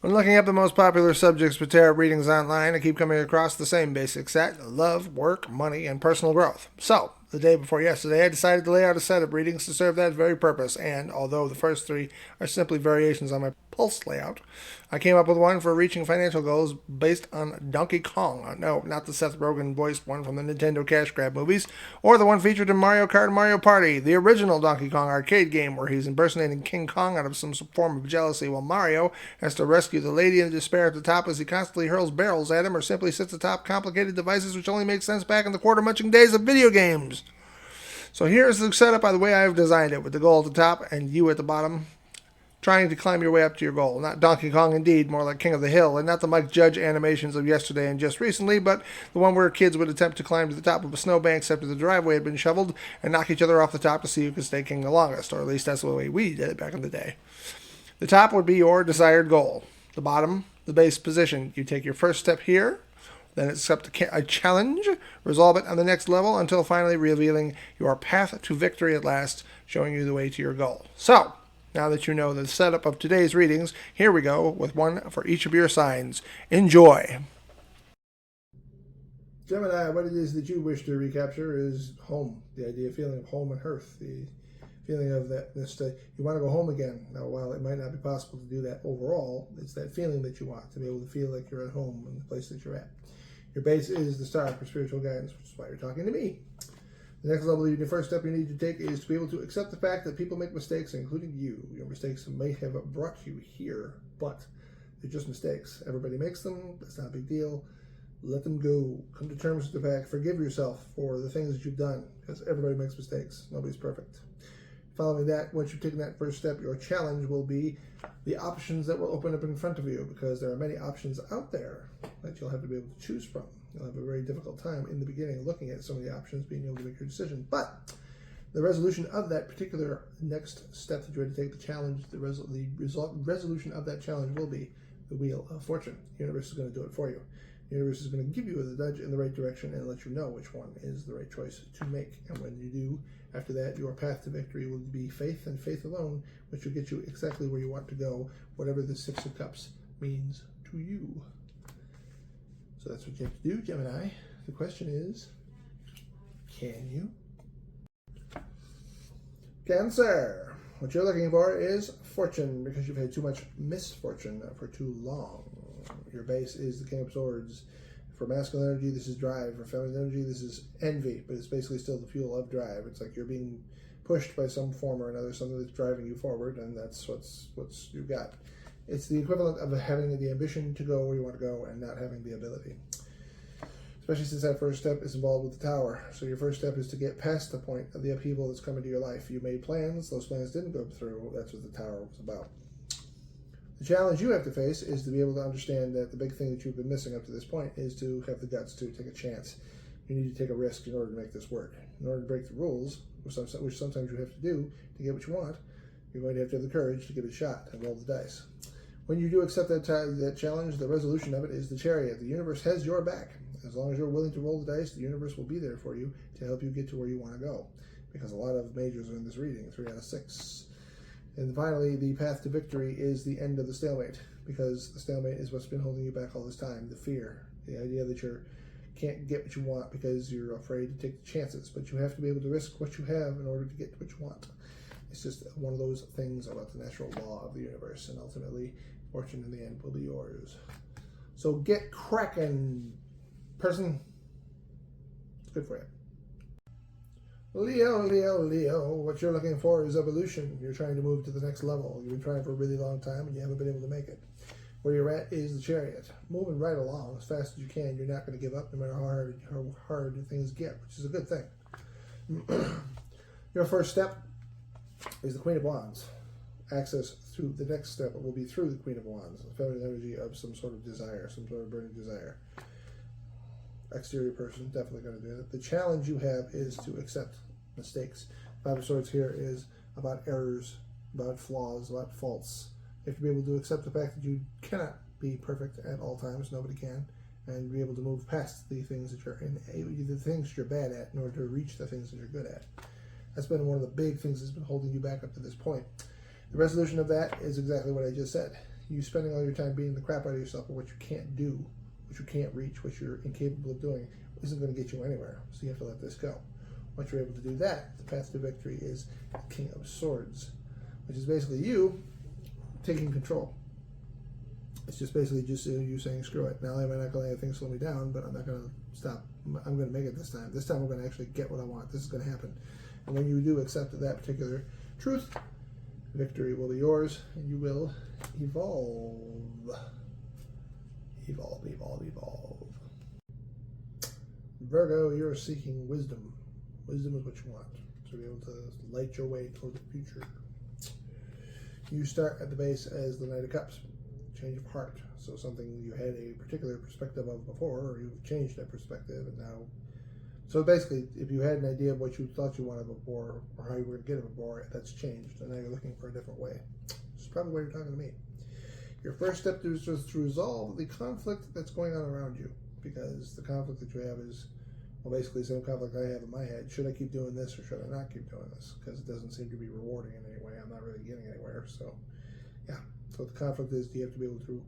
When looking up the most popular subjects for tarot readings online, I keep coming across the same basic set: love, work, money, and personal growth. So, the day before yesterday, I decided to lay out a set of readings to serve that very purpose, and although the first three are simply variations on my pulse layout, I came up with one for reaching financial goals based on Donkey Kong. No, not the Seth Rogen voiced one from the Nintendo Cash Grab movies, or the one featured in Mario Kart and Mario Party, the original Donkey Kong arcade game where he's impersonating King Kong out of some form of jealousy while Mario has to rescue the lady in despair at the top as he constantly hurls barrels at him or simply sits atop complicated devices which only make sense back in the quarter-munching days of video games. So here's the setup by the way I've designed it, with the goal at the top and you at the bottom, trying to climb your way up to your goal. Not Donkey Kong indeed, more like King of the Hill, and not the Mike Judge animations of yesterday and just recently, but the one where kids would attempt to climb to the top of a snowbank after the driveway had been shoveled and knock each other off the top to see who could stay king the longest, or at least that's the way we did it back in the day. The top would be your desired goal. The bottom, the base position. You take your first step here, then accept a challenge, resolve it on the next level until finally revealing your path to victory at last, showing you the way to your goal. So, now that you know the setup of today's readings, here we go with one for each of your signs. Enjoy! Gemini, what it is that you wish to recapture is home. The idea, feeling of home and hearth. The feeling of that, you want to go home again. Now, while it might not be possible to do that overall, it's that feeling that you want, to be able to feel like you're at home in the place that you're at. Your base is the star for spiritual guidance, which is why you're talking to me. The next level, the first step you need to take is to be able to accept the fact that people make mistakes, including you. Your mistakes may have brought you here, but they're just mistakes. Everybody makes them. That's not a big deal. Let them go. Come to terms with the fact. Forgive yourself for the things that you've done, because everybody makes mistakes. Nobody's perfect. Following that, once you've taken that first step, your challenge will be the options that will open up in front of you, because there are many options out there that you'll have to be able to choose from. You'll have a very difficult time in the beginning looking at some of the options, being able to make your decision. But the resolution of that particular next step that you're going to take, the challenge, the resolution of that challenge will be the Wheel of Fortune. The universe is going to do it for you. The universe is going to give you the nudge in the right direction and let you know which one is the right choice to make. And when you do, after that, your path to victory will be faith and faith alone, which will get you exactly where you want to go, whatever the Six of Cups means to you. So that's what you have to do, Gemini. The question is, can you? Cancer. What you're looking for is fortune, because you've had too much misfortune for too long. Your base is the King of Swords. For masculine energy, this is drive. For feminine energy, this is envy, but it's basically still the fuel of drive. It's like you're being pushed by some form or another, something that's driving you forward, and that's what's you've got. It's the equivalent of having the ambition to go where you want to go and not having the ability. Especially since that first step is involved with the Tower. So your first step is to get past the point of the upheaval that's come into your life. You made plans, those plans didn't go through. That's what the Tower was about. The challenge you have to face is to be able to understand that the big thing that you've been missing up to this point is to have the guts to take a chance. You need to take a risk in order to make this work. In order to break the rules, which sometimes you have to do to get what you want, you're going to have the courage to give it a shot and roll the dice. When you do accept that challenge, the resolution of it is the Chariot. The universe has your back. As long as you're willing to roll the dice, the universe will be there for you to help you get to where you want to go. Because a lot of majors are in this reading, 3 out of 6. And finally, the path to victory is the end of the stalemate, because the stalemate is what's been holding you back all this time. The fear, the idea that you can't get what you want because you're afraid to take the chances, but you have to be able to risk what you have in order to get what you want. It's just one of those things about the natural law of the universe, and ultimately, fortune in the end will be yours. So get cracking, person. It's good for you. Leo, Leo, Leo, what you're looking for is evolution. You're trying to move to the next level. You've been trying for a really long time and you haven't been able to make it. Where you're at is the Chariot. Moving right along as fast as you can. You're not going to give up no matter how hard things get, which is a good thing. Your first step is the Queen of Wands. Access through the next step will be through the Queen of Wands, the feminine energy of some sort of desire, some sort of burning desire. Exterior person, definitely going to do it. The challenge you have is to accept mistakes. Five of Swords here is about errors, about flaws, about faults. You have to be able to accept the fact that you cannot be perfect at all times. Nobody can. And be able to move past the things that the things you're bad at in order to reach the things that you're good at. That's been one of the big things that's been holding you back up to this point. The resolution of that is exactly what I just said. you spending all your time beating the crap out of yourself for what you can't do, what you can't reach, what you're incapable of doing, isn't going to get you anywhere. So you have to let this go. Once you're able to do that, the path to victory is the King of Swords, which is basically you taking control. It's just basically just you saying, screw it. Now I might not going to let anything slow me down, but I'm not going to stop. I'm going to make it this time. This time I'm going to actually get what I want. This is going to happen. And when you do accept that particular truth, victory will be yours, and you will evolve. Evolve, evolve, evolve. Virgo, you're seeking wisdom. Wisdom is what you want. So be able to light your way toward the future. You start at the base as the Knight of Cups. Change of heart. So something you had a particular perspective of before, or you've changed that perspective, and now. So basically, if you had an idea of what you thought you wanted before, or how you were going to get it before, that's changed, and now you're looking for a different way. This is probably why you're talking to me. Your first step is just to resolve the conflict that's going on around you, because the conflict that you have is, well, basically the same conflict I have in my head. Should I keep doing this, or should I not keep doing this? Because it doesn't seem to be rewarding in any way. I'm not really getting anywhere. So, yeah. So the conflict is, you have to be able to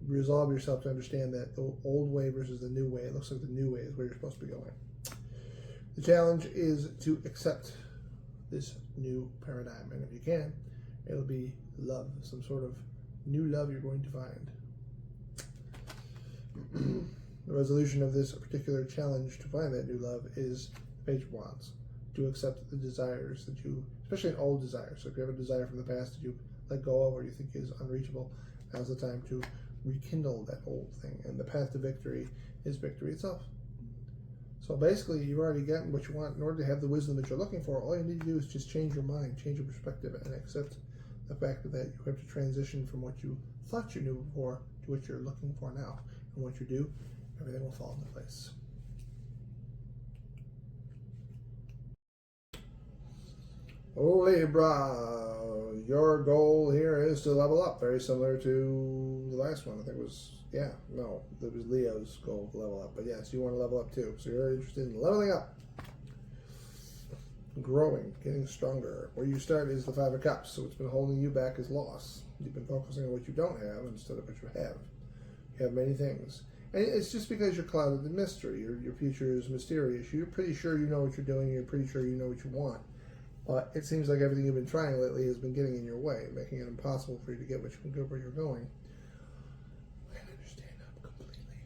resolve yourself to understand that the old way versus the new way. It looks like the new way is where you're supposed to be going. The challenge is to accept this new paradigm, and if you can, it'll be love, some sort of new love you're going to find. The resolution of this particular challenge to find that new love is the Page of Wands. To accept the desires that you, especially an old desire. So if you have a desire from the past that you let go of or you think is unreachable, now's the time to rekindle that old thing. And the path to victory is victory itself. So basically, you've already gotten what you want. In order to have the wisdom that you're looking for, all you need to do is just change your mind, change your perspective, and accept the fact that you have to transition from what you thought you knew before to what you're looking for now. And once you do, everything will fall into place. Libra, your goal here is to level up, very similar to the last one. I think it was, it was Leo's goal to level up. But yes, you want to level up too. So you're interested in leveling up, growing, getting stronger. Where you start is the Five of Cups. So what's been holding you back is loss. You've been focusing on what you don't have instead of what you have. You have many things. And it's just because you're clouded in mystery. Your future is mysterious. You're pretty sure you know what you're doing. You're pretty sure you know what you want. But it seems like everything you've been trying lately has been getting in your way, making it impossible for you to get where you're going. I understand that completely.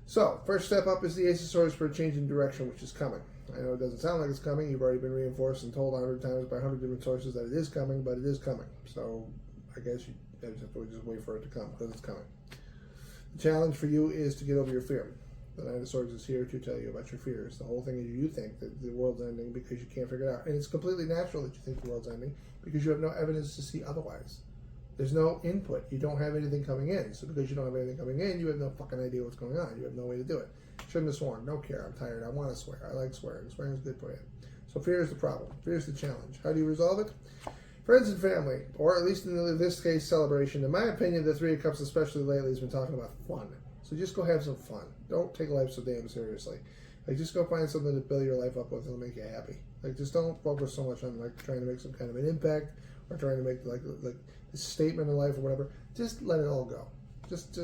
So, first step up is the Ace of Swords for a change in direction, which is coming. I know it doesn't sound like it's coming. You've already been reinforced and told 100 times by 100 different sources that it is coming, but it is coming. So, I guess you just have to just wait for it to come, because it's coming. The challenge for you is to get over your fear. The Knight of Swords is here to tell you about your fears. The whole thing is you think that the world's ending because you can't figure it out. And it's completely natural that you think the world's ending because you have no evidence to see otherwise. There's no input. You don't have anything coming in. So because you don't have anything coming in, you have no fucking idea what's going on. You have no way to do it. Shouldn't have sworn. Don't care. I'm tired. I want to swear. I like swearing. Swearing is good for you. So fear is the problem. Fear is the challenge. How do you resolve it? Friends and family, or at least in this case, celebration. In my opinion, the Three of Cups, especially lately, has been talking about fun. So just go have some fun. Don't take life so damn seriously. Like, just go find something to fill your life up with that'll make you happy. Like, just don't focus so much on like trying to make some kind of an impact or trying to make like a statement in life or whatever. Just let it all go. Just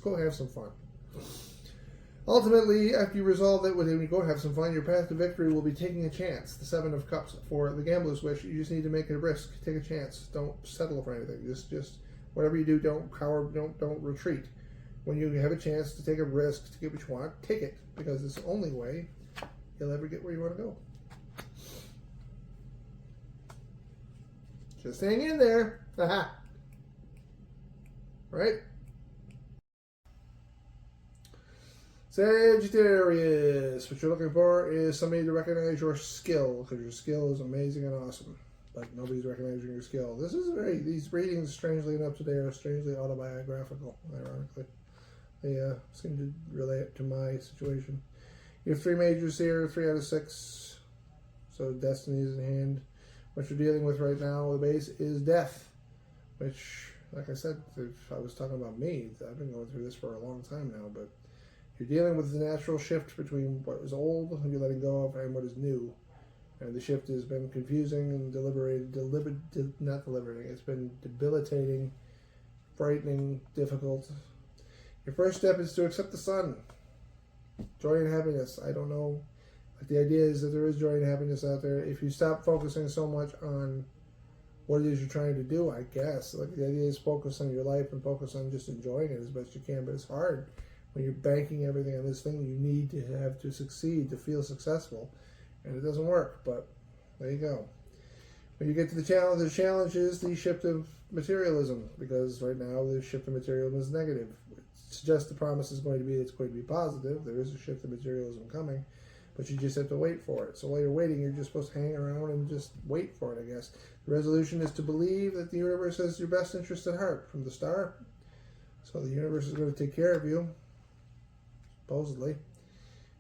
go have some fun. Ultimately, after you resolve that, when you go have some fun, your path to victory will be taking a chance. The Seven of Cups for the gambler's wish. You just need to make a risk. Take a chance. Don't settle for anything. Just whatever you do, don't cower. Don't retreat. When you have a chance to take a risk to get what you want, take it, because it's the only way you'll ever get where you want to go. Just hang in there. Haha. Right? Sagittarius. What you're looking for is somebody to recognize your skill, because your skill is amazing and awesome. But nobody's recognizing your skill. These readings, strangely enough today, are strangely autobiographical, ironically. They seem to relate to my situation. You have 3 majors here, 3 out of 6. So destiny is in hand. What you're dealing with right now, the base, is death. Which, like I said, if I was talking about me, I've been going through this for a long time now. But you're dealing with the natural shift between what was old, you're letting go of, and what is new. And the shift has been confusing and not deliberating. It's been debilitating, frightening, difficult. Your first step is to accept the sun. Joy and happiness. I don't know. But the idea is that there is joy and happiness out there. If you stop focusing so much on what it is you're trying to do, I guess. Like, the idea is focus on your life and focus on just enjoying it as best you can. But it's hard when you're banking everything on this thing you need to have to succeed, to feel successful. And it doesn't work, but there you go. When you get to the challenge is the shift of materialism, because right now the shift of materialism is negative. It suggests the promise is going to be it's going to be positive. There is a shift of materialism coming, but you just have to wait for it. So while you're waiting, you're just supposed to hang around and just wait for it, I guess. The resolution is to believe that the universe has your best interest at heart from the start. So the universe is going to take care of you, supposedly.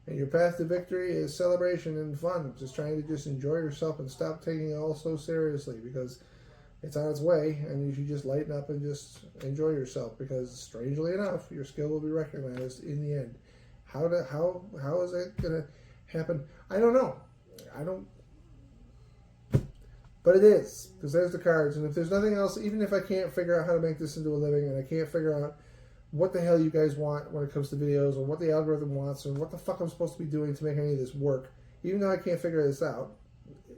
And your path to victory is celebration and fun. Just trying to just enjoy yourself and stop taking it all so seriously, because it's on its way, and you should just lighten up and just enjoy yourself, because strangely enough, your skill will be recognized in the end. How is that going to happen? I don't know. But it is, because there's the cards. And if there's nothing else, even if I can't figure out how to make this into a living, and I can't figure out what the hell you guys want when it comes to videos, or what the algorithm wants, or what the fuck I'm supposed to be doing to make any of this work, even though I can't figure this out,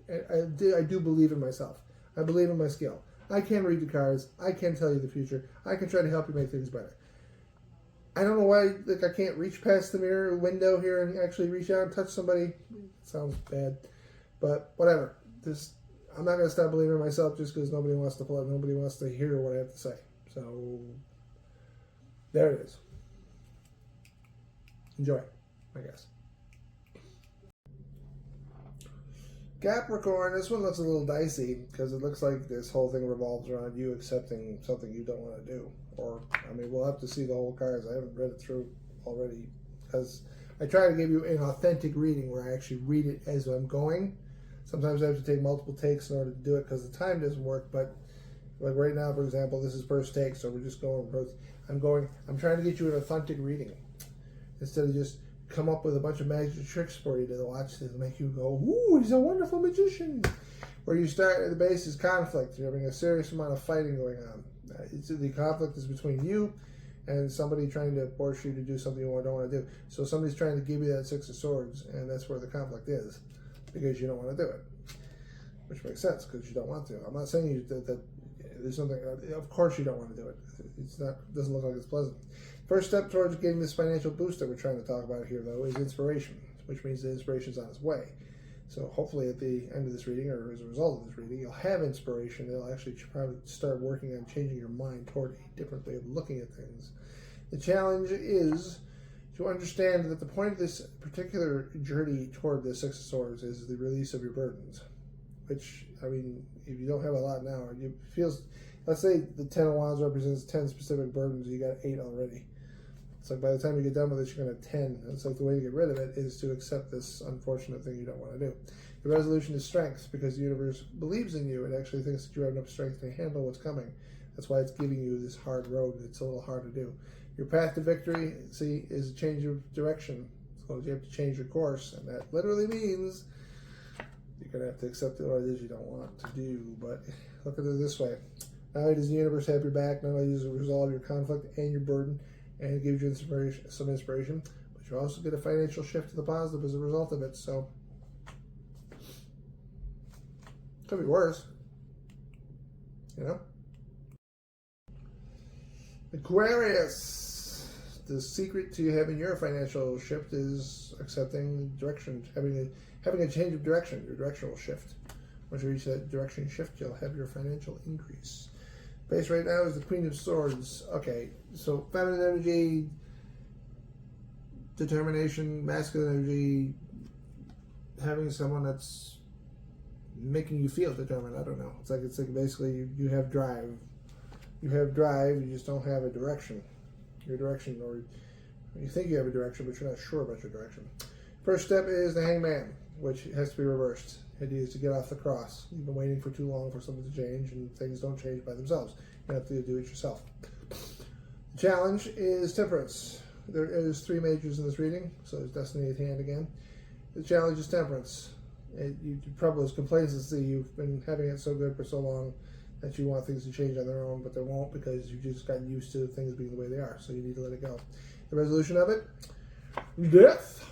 I do believe in myself. I believe in my skill. I can read the cards. I can tell you the future. I can try to help you make things better. I don't know why I can't reach past the mirror window here and actually reach out and touch somebody. It sounds bad, but whatever. I'm not going to stop believing in myself just because nobody wants to hear what I have to say. So there it is. Enjoy, I guess. Capricorn, this one looks a little dicey because it looks like this whole thing revolves around you accepting something you don't want to do. Or, I mean, we'll have to see the whole cards. I haven't read it through already because I try to give you an authentic reading where I actually read it as I'm going. Sometimes I have to take multiple takes in order to do it because the time doesn't work. But like right now, for example, this is first take, so we're just going. I'm trying to get you an authentic reading instead of just come up with a bunch of magic tricks for you to watch to make you go, ooh, he's a wonderful magician. Where you start at the base is conflict. You're having a serious amount of fighting going on. The conflict is between you and somebody trying to force you to do something you don't want to do. So somebody's trying to give you that Six of Swords, and that's where the conflict is, because you don't want to do it. Which makes sense, because you don't want to. I'm not saying that there's something, of course you don't want to do it. Doesn't look like it's pleasant. First step towards getting this financial boost that we're trying to talk about here, though, is inspiration, which means the inspiration's on its way. So hopefully at the end of this reading, or as a result of this reading, you'll have inspiration. It'll actually probably start working on changing your mind toward a different way of looking at things. The challenge is to understand that the point of this particular journey toward the Six of Swords is the release of your burdens. Which, I mean, if you don't have a lot now, it feels, let's say the 10 of Wands represents 10 specific burdens, you got 8 already. It's like by the time you get done with it, you're going to have 10. It's like the way to get rid of it is to accept this unfortunate thing you don't want to do. The resolution is strength, because the universe believes in you. It actually thinks that you have enough strength to handle what's coming. That's why it's giving you this hard road. It's a little hard to do. Your path to victory, see, is a change of direction. So you have to change your course, and that literally means you're going to have to accept what it is you don't want to do. But look at it this way. Not only does the universe have your back, not only does it resolve your conflict and your burden, and it gives you some inspiration, but you also get a financial shift to the positive as a result of it. So, could be worse, you know? Aquarius, the secret to having your financial shift is accepting direction, having a change of direction. Your direction will shift. Once you reach that direction shift, you'll have your financial increase. Base right now is the Queen of Swords. Okay, so feminine energy, determination, masculine energy, having someone that's making you feel determined. I don't know. It's like basically you have drive. You have drive, you just don't have a direction. Your direction, or you think you have a direction, but you're not sure about your direction. First step is the Hangman, which has to be reversed. The idea is to get off the cross. You've been waiting for too long for something to change, and things don't change by themselves. You have to do it yourself. The challenge is temperance. There is 3 majors in this reading, so there's destiny at hand again. The challenge is temperance. You probably complacency. You've been having it so good for so long that you want things to change on their own, but they won't because you've just gotten used to things being the way they are. So you need to let it go. The resolution of it: death.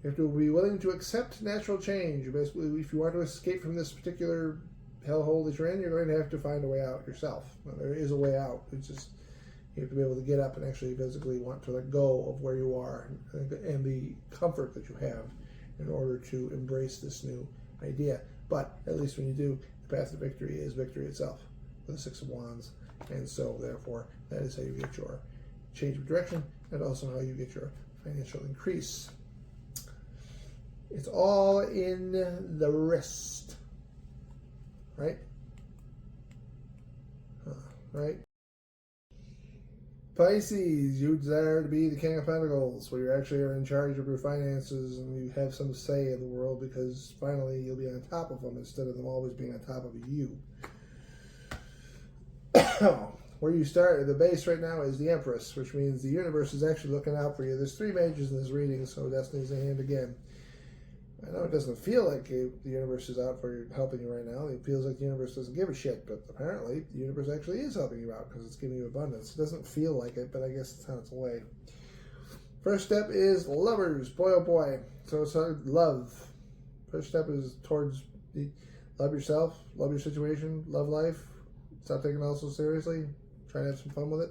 You have to be willing to accept natural change. You basically, if you want to escape from this particular hellhole that you're in, you're going to have to find a way out yourself. Now, there is a way out. It's just you have to be able to get up and actually physically want to let go of where you are and the comfort that you have in order to embrace this new idea. But at least when you do, the path to victory is victory itself with the Six of Wands. And so, therefore, that is how you get your change of direction and also how you get your financial increase. It's all in the wrist, right? Right? Pisces, you desire to be the King of Pentacles, where you actually are in charge of your finances and you have some say in the world because finally you'll be on top of them instead of them always being on top of you. Where you start at the base right now is the Empress, which means the universe is actually looking out for you. There's 3 mages in this reading, so Destiny's in hand again. I know it doesn't feel like the universe is out for you, helping you right now. It feels like the universe doesn't give a shit, but apparently the universe actually is helping you out because it's giving you abundance. It doesn't feel like it, but I guess it's on its way. First step is lovers. Boy, oh boy. So it's love. First step is towards love yourself, love your situation, love life. Stop taking it all so seriously. Try to have some fun with it.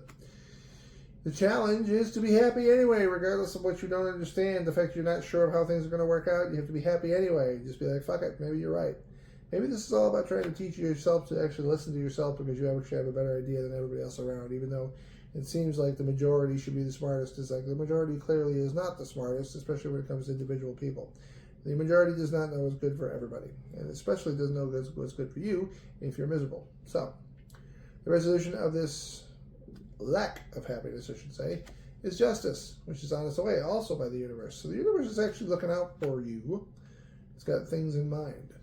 The challenge is to be happy anyway, regardless of what you don't understand. The fact you're not sure of how things are going to work out, you have to be happy anyway. Just be like, fuck it, maybe you're right. Maybe this is all about trying to teach yourself to actually listen to yourself because you actually have a better idea than everybody else around, even though it seems like the majority should be the smartest. It's like the majority clearly is not the smartest, especially when it comes to individual people. The majority does not know what's good for everybody, and especially doesn't know what's good for you if you're miserable. So, the resolution of this lack of happiness, I should say, is justice, which is on its way also by the universe. So the universe is actually looking out for you. It's got things in mind.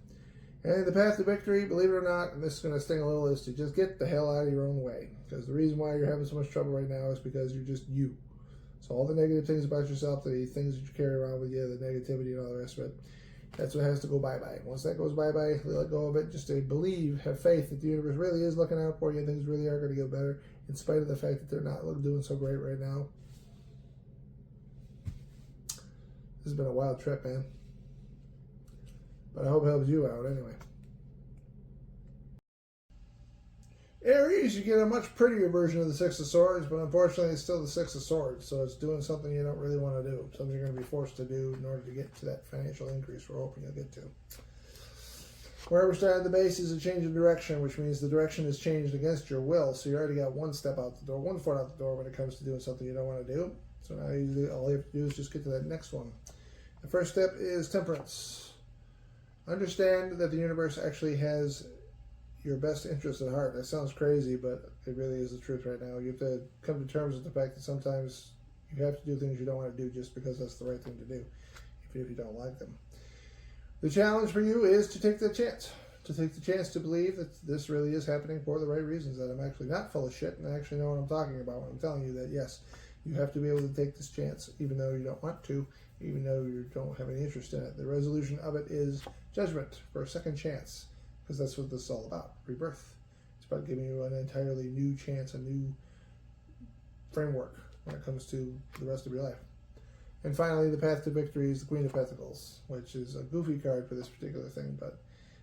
And the path to victory, believe it or not, and this is going to sting a little, is to just get the hell out of your own way. Because the reason why you're having so much trouble right now is because you're just you. So all the negative things about yourself, the things that you carry around with you, the negativity and all the rest of it, that's what has to go bye-bye. Once that goes bye-bye, let go of it. Just to believe, have faith that the universe really is looking out for you and things really are going to get better in spite of the fact that they're not doing so great right now. This has been a wild trip, man. But I hope it helps you out anyway. Aries, you get a much prettier version of the Six of Swords, but unfortunately it's still the Six of Swords, so it's doing something you don't really want to do, something you're going to be forced to do in order to get to that financial increase we're hoping you'll get to. Where we started at the base is a change of direction, which means the direction is changed against your will, so you already got one step out the door, 1 foot out the door when it comes to doing something you don't want to do. So now all you have to do is just get to that next one. The first step is temperance. Understand that the universe actually has your best interest at heart. That sounds crazy, but it really is the truth right now. You have to come to terms with the fact that sometimes you have to do things you don't want to do just because that's the right thing to do, even if you don't like them. The challenge for you is to take the chance. To take the chance to believe that this really is happening for the right reasons, that I'm actually not full of shit and I actually know what I'm talking about when I'm telling you that, yes, you have to be able to take this chance even though you don't want to, even though you don't have any interest in it. The resolution of it is judgment for a second chance, because that's what this is all about, rebirth. It's about giving you an entirely new chance, a new framework when it comes to the rest of your life. And finally, the path to victory is the Queen of Pentacles, which is a goofy card for this particular thing, but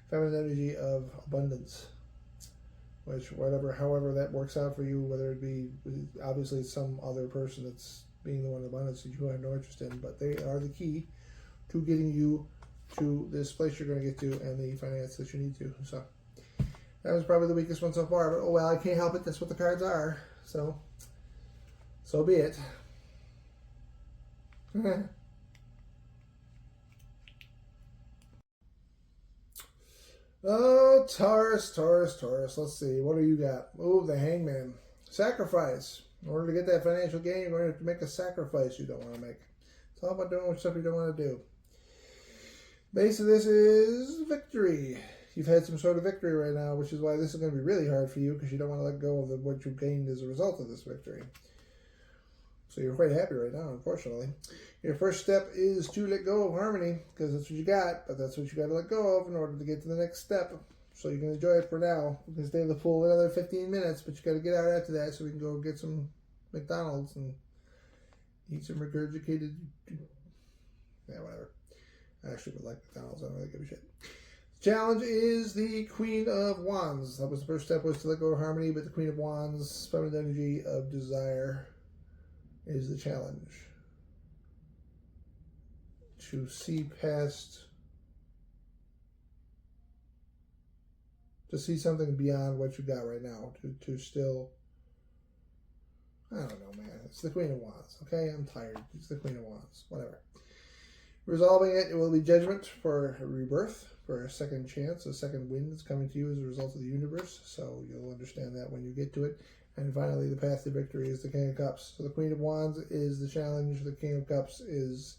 feminine energy of abundance, which however that works out for you, whether it be obviously some other person that's being the one in abundance that you have no interest in, but they are the key to getting you to this place you're going to get to and the finance that you need to. So that was probably the weakest one so far, but oh well, I can't help it. That's what the cards are. So be it. Oh, Taurus. Let's see. What do you got? Oh, the Hangman. Sacrifice. In order to get that financial gain, you're going to have to make a sacrifice you don't want to make. It's all about doing stuff you don't want to do. Base of this is victory. You've had some sort of victory right now, which is why this is going to be really hard for you because you don't want to let go of what you've gained as a result of this victory. So you're quite happy right now, unfortunately. Your first step is to let go of harmony, because that's what you got, but that's what you got to let go of in order to get to the next step. So you can enjoy it for now. You can stay in the pool another 15 minutes, but you got to get out after that so we can go get some McDonald's and eat some regurgitated... Yeah, whatever. I actually would like McDonald's. I don't really give a shit. Challenge is the Queen of Wands. That was the first step, was to let go of harmony, but the Queen of Wands, feminine energy of desire, is the challenge. To see past, to see something beyond what you got right now. To still, I don't know, man. It's the Queen of Wands, okay? I'm tired. It's the Queen of Wands. Whatever. Resolving it will be judgment for a rebirth, for a second chance, a second wind is coming to you as a result of the universe. So you'll understand that when you get to it. And finally, the path to victory is the King of Cups. So the Queen of Wands is the challenge. The King of Cups is...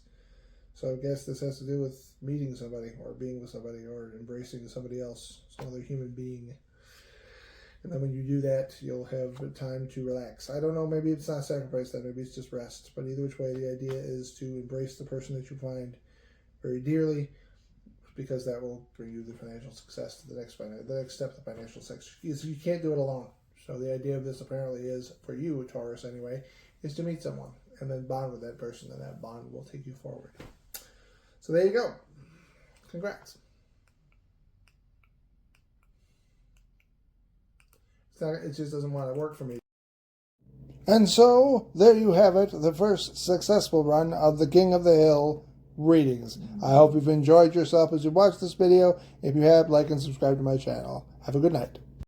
So I guess this has to do with meeting somebody, or being with somebody, or embracing somebody else, some other human being. And then when you do that, you'll have time to relax. I don't know, maybe it's not sacrifice then, maybe it's just rest. But either which way, the idea is to embrace the person that you find very dearly, because that will bring you the financial success to the next step of the financial success. You can't do it alone. So the idea of this apparently is, for you, Taurus anyway, is to meet someone and then bond with that person, and that bond will take you forward. So there you go. Congrats. It just doesn't want to work for me. And so, there you have it, the first successful run of the King of the Hill readings. I hope you've enjoyed yourself as you watch this video. If you have, like and subscribe to my channel. Have a good night.